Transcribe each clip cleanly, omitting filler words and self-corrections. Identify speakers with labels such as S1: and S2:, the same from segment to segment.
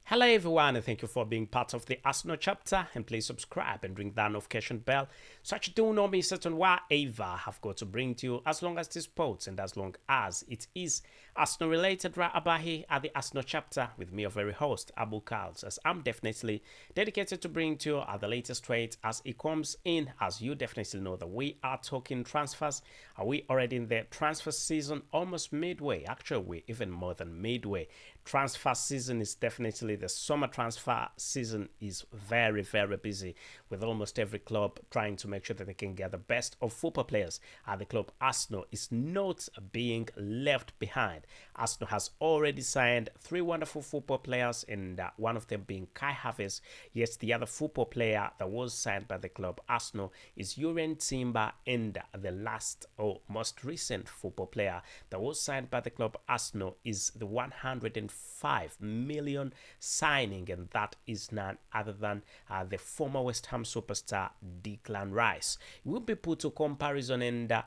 S1: Hello everyone and thank you for being part of the Arsenal chapter, and please subscribe and ring that notification bell so that you do not miss out on whatever I've got to bring to you, as long as this sports and as long as it is Arsenal related. Right about here at the Arsenal chapter with me, your very host Abu KALS, as I'm definitely dedicated to bring to you the latest trade as it comes in. As you definitely know that we are talking transfers. Are we already in the transfer season, almost midway? Actually, we're even more than midway. Transfer season is definitely the summer transfer season is very busy, with almost every club trying to make sure that they can get the best of football players. The club Arsenal is not being left behind. Arsenal has already signed three wonderful football players, and one of them being Kai Havertz. Yes, the other football player that was signed by the club Arsenal is Jurgen Timber, and the last or most recent football player that was signed by the club Arsenal is the 105 million signing, and that is none other than the former West Ham superstar Declan Rice. It will be put to comparison, and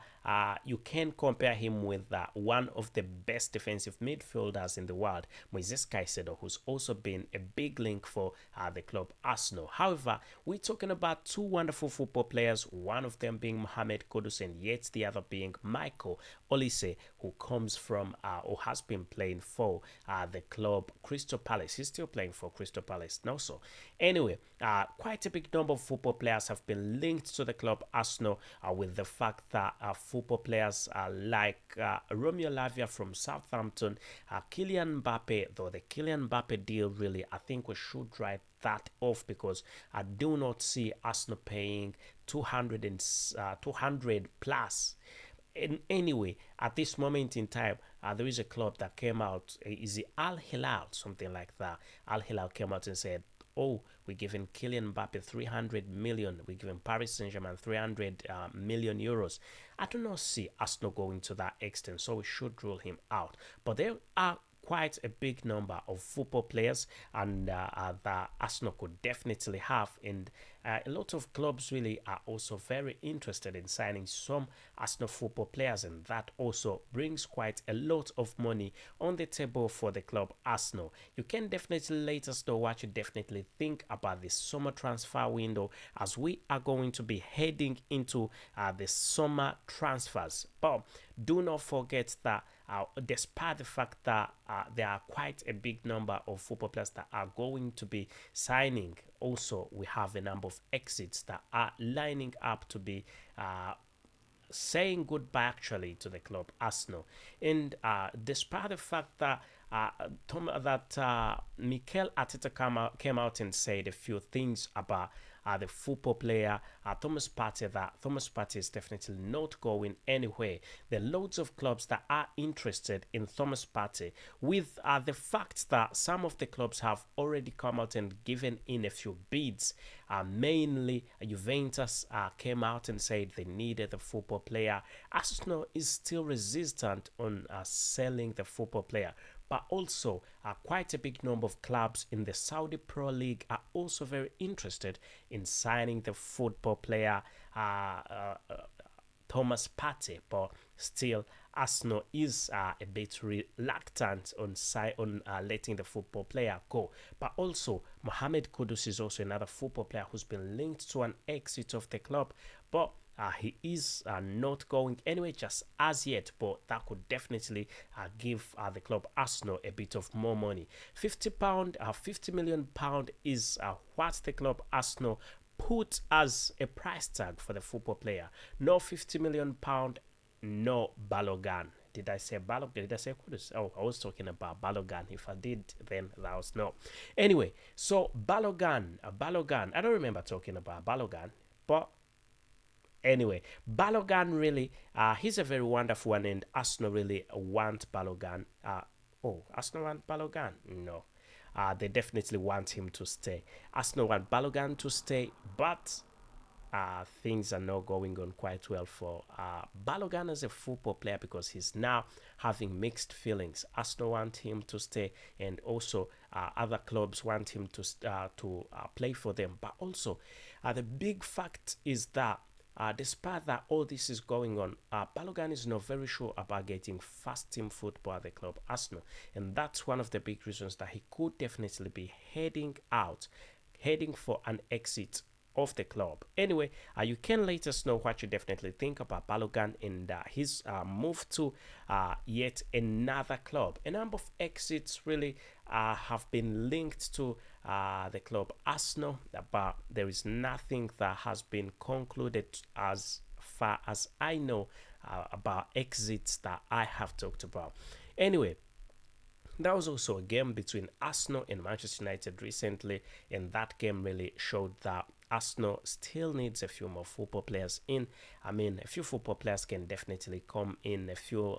S1: you can compare him with one of the best defensive midfielders in the world, Moises Caicedo, who's also been a big link for the club Arsenal. However, we're talking about two wonderful football players, one of them being Mohamed Kudus and yet the other being Michael OLISE, who comes from or has been playing for the club Crystal Palace. He's still playing for Crystal Palace now. So anyway, quite a big number of football players have been linked to the club Arsenal, with the fact that football players like Romeo Lavia from Southampton, Kylian Mbappe, though the Kylian Mbappe deal really, I think we should write that off, because I do not see Arsenal paying 200 plus. And anyway, at this moment in time, there is a club that came out. Is it Al Hilal, something like that? Al Hilal came out and said, "Oh, we're giving Kylian Mbappe 300 million. We're giving Paris Saint-Germain 300 million euros." I do not see Arsenal going to that extent, so we should rule him out. But there are quite a big number of football players, and that Arsenal could definitely have, and a lot of clubs really are also very interested in signing some Arsenal football players, and that also brings quite a lot of money on the table for the club Arsenal. You can definitely let us know what you definitely think about this summer transfer window, as we are going to be heading into the summer transfers. But do not forget that despite the fact that there are quite a big number of football players that are going to be signing, also we have a number of exits that are lining up to be saying goodbye actually to the club Arsenal. And despite the fact that Mikel Arteta came out and said a few things about the football player Thomas Partey, that Thomas Partey is definitely not going anywhere. There are loads of clubs that are interested in Thomas Partey, with the fact that some of the clubs have already come out and given in a few bids. Mainly Juventus came out and said they needed the football player. Arsenal is still resistant on selling the football player, but also quite a big number of clubs in the Saudi Pro League are also very interested in signing the football player Thomas Partey. But still, Arsenal is a bit reluctant on letting the football player go. But also, Mohamed Kudus is also another football player who's been linked to an exit of the club, but he is not going anywhere just as yet, but that could definitely give the club Arsenal a bit of more money. £50, £50 million is what the club Arsenal put as a price tag for the football player. No £50 million, no Balogan. Did I say Balogan? Did I say Kudus? Oh, I was talking about Balogan. If I did, then that was no. Anyway, so Balogan. I don't remember talking about Balogan, but anyway, Balogan really, he's a very wonderful one, and Arsenal really want Balogan. Arsenal want Balogan? No. They definitely want him to stay. Arsenal want Balogan to stay, but things are not going on quite well for Balogan as a football player, because he's now having mixed feelings. Arsenal want him to stay, and also other clubs want him to play for them. But also, the big fact is that despite that all this is going on, Balogun is not very sure about getting first team football at the club Arsenal, and that's one of the big reasons that he could definitely be heading out, heading for an exit of the club. Anyway, you can let us know what you definitely think about Balogun and his move to yet another club. A number of exits really have been linked to the club Arsenal, but there is nothing that has been concluded as far as I know about exits that I have talked about. Anyway, there was also a game between Arsenal and Manchester United recently, and that game really showed that Arsenal still needs a few more football players in. I mean, a few football players can definitely come in. A few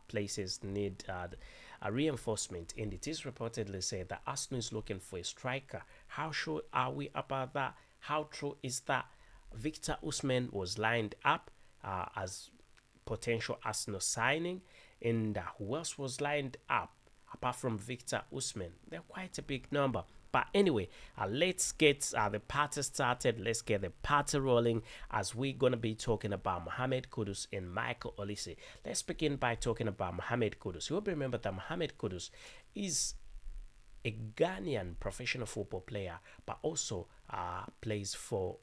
S1: places need a reinforcement, and it is reportedly said that Arsenal is looking for a striker. How sure are we about that? How true is that? Victor Osimhen was lined up as potential Arsenal signing, and who else was lined up apart from Victor Osimhen? They're quite a big number. But anyway, let's get the party started. Let's get the party rolling as we're going to be talking about Mohamed Kudus and Michael Olise. Let's begin by talking about Mohamed Kudus. You will remember that Mohamed Kudus is a Ghanaian professional football player, but also plays for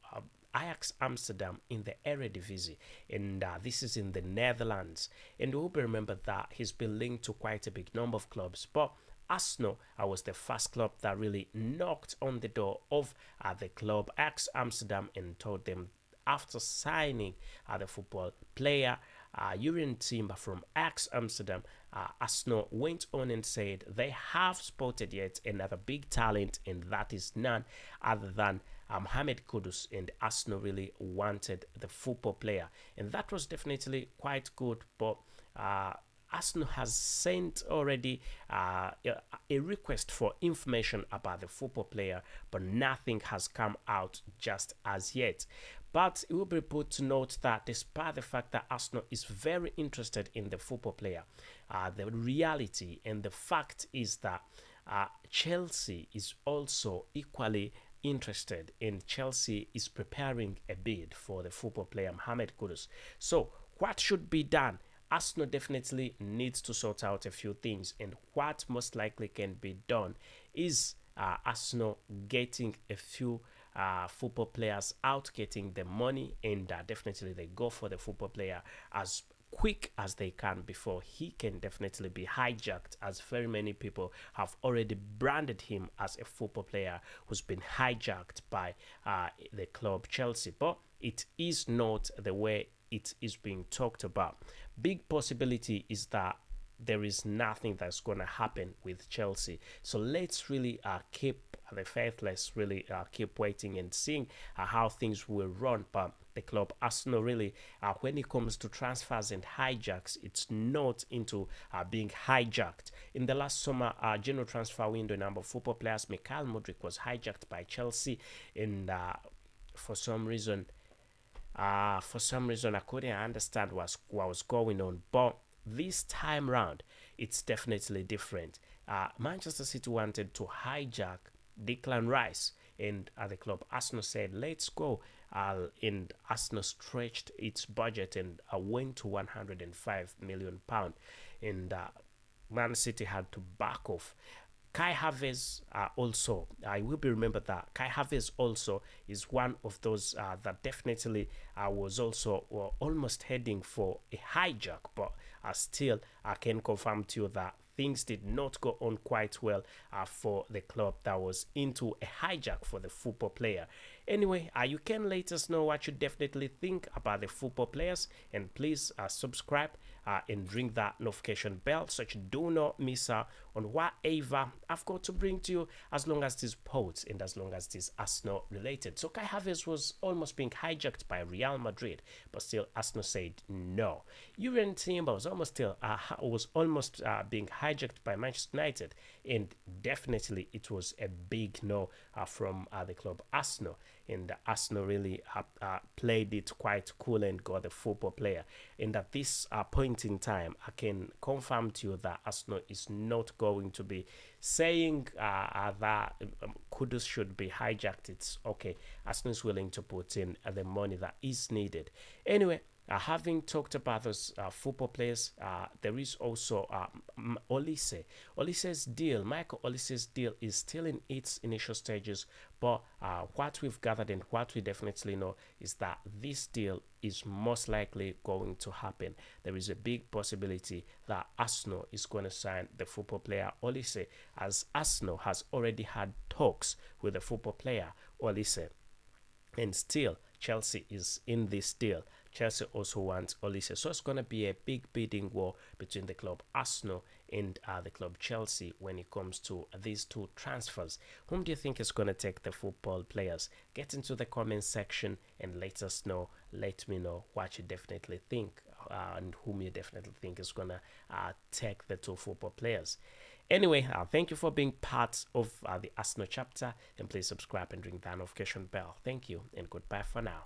S1: Ajax Amsterdam in the Eredivisie, and this is in the Netherlands. And we'll remember that he's been linked to quite a big number of clubs, but Arsenal was the first club that really knocked on the door of the club Ajax Amsterdam and told them, after signing the football player Urian Timber from Ajax Amsterdam, Arsenal went on and said they have spotted yet another big talent, and that is none other than Mohamed Kudus, and Arsenal really wanted the football player, and that was definitely quite good. But Arsenal has sent already a request for information about the football player, but nothing has come out just as yet. But it will be put to note that despite the fact that Arsenal is very interested in the football player, the reality and the fact is that Chelsea is also equally interested, and Chelsea is preparing a bid for the football player Mohamed Kudus. So what should be done? Arsenal definitely needs to sort out a few things, and what most likely can be done is Arsenal getting a few football players out, getting the money, and definitely they go for the football player as quick as they can before he can definitely be hijacked, as very many people have already branded him as a football player who's been hijacked by the club Chelsea. But it is not the way it is being talked about. Big possibility is that there is nothing that's going to happen with Chelsea. So let's really keep the faith. Let's really keep waiting and seeing how things will run. But the club Arsenal really, when it comes to transfers and hijacks, it's not into being hijacked. In the last summer general transfer window, a number of football players, Mikhail Mudryk was hijacked by Chelsea, and for some reason I couldn't understand what was going on. But this time round, it's definitely different. Manchester City wanted to hijack Declan Rice, and the club Arsenal said, let's go. And Arsenal stretched its budget and went to £105 million. And Man City had to back off. Kai Havertz also, I will be remembered that Kai Havertz also is one of those that definitely was also almost heading for a hijack, but still I can confirm to you that things did not go on quite well for the club that was into a hijack for the football player. Anyway, you can let us know what you definitely think about the football players, and please subscribe and ring that notification bell so you do not miss out on whatever I've got to bring to you, as long as it is sports and as long as it is Arsenal related. So Kai Havertz was almost being hijacked by Real Madrid, but still Arsenal said no. Urian Timber was almost being hijacked by Manchester United, and definitely it was a big no from the club Arsenal. And Arsenal really played it quite cool and got the football player. And at this point in time, I can confirm to you that Arsenal is not going to be saying that Kudus should be hijacked. It's okay. Arsenal is willing to put in the money that is needed. Anyway, having talked about those football players, there is also Olise. Olise's deal, Michael Olise's deal, is still in its initial stages, but what we've gathered and what we definitely know is that this deal is most likely going to happen. There is a big possibility that Arsenal is going to sign the football player Olise, as Arsenal has already had talks with the football player Olise. And still, Chelsea is in this deal. Chelsea also wants Olise. So it's going to be a big bidding war between the club Arsenal and the club Chelsea when it comes to these two transfers. Whom do you think is going to take the football players? Get into the comment section and let us know. Let me know what you definitely think and whom you definitely think is going to take the two football players. Anyway, thank you for being part of the Arsenal chapter, and please subscribe and ring that notification bell. Thank you and goodbye for now.